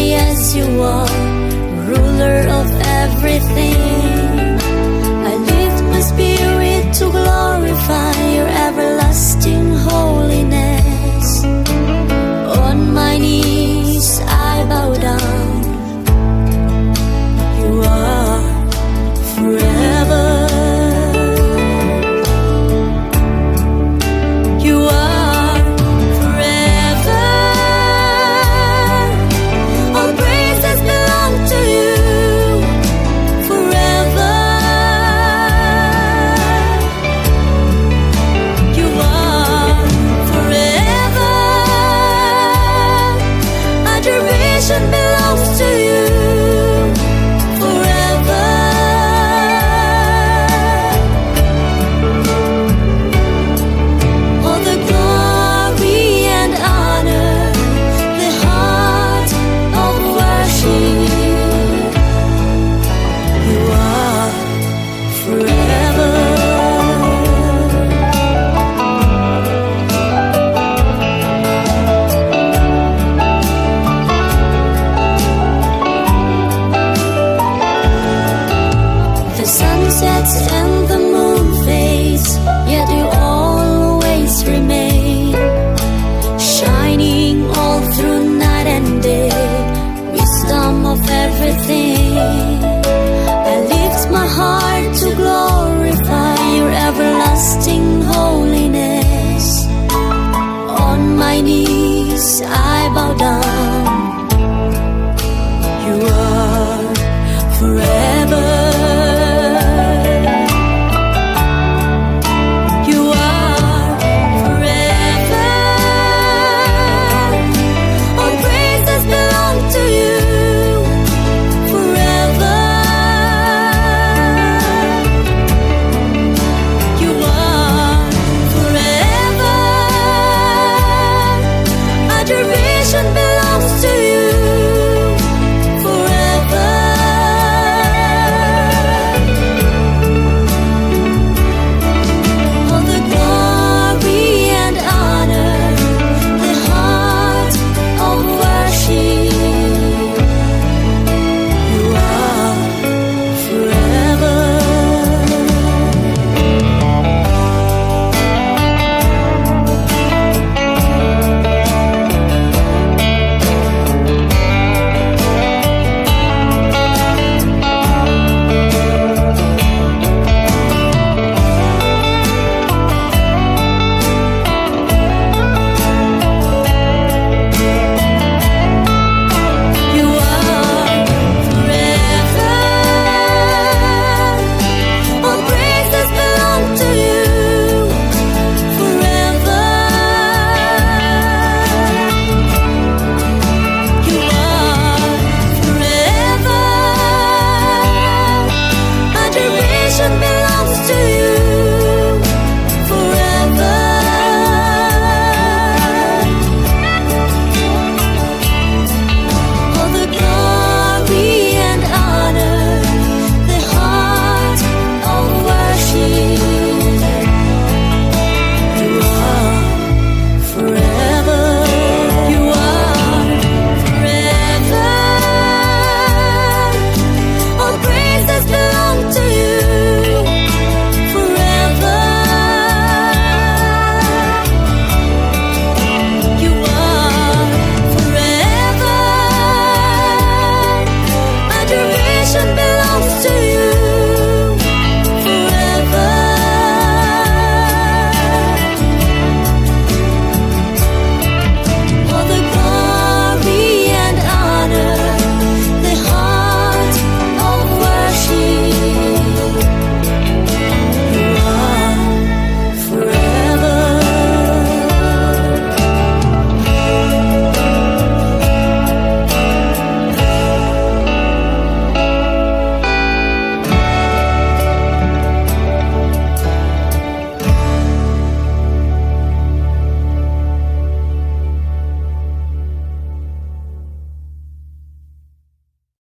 mighty as you are, ruler of everything. I lift my spirit to glorify your everlasting holiness. On my knees I bow down. You are forever. You are forever. All praises belong to you. Forever. You are forever. Adoration belongs to you. Forever. All the glory and honor, the heart of worship. You are forever. The sun sets and the moon fades, yet you always remain, shining all through night and day, wisdom of everything. I lift my heart to glorify your everlasting holiness. On my knees I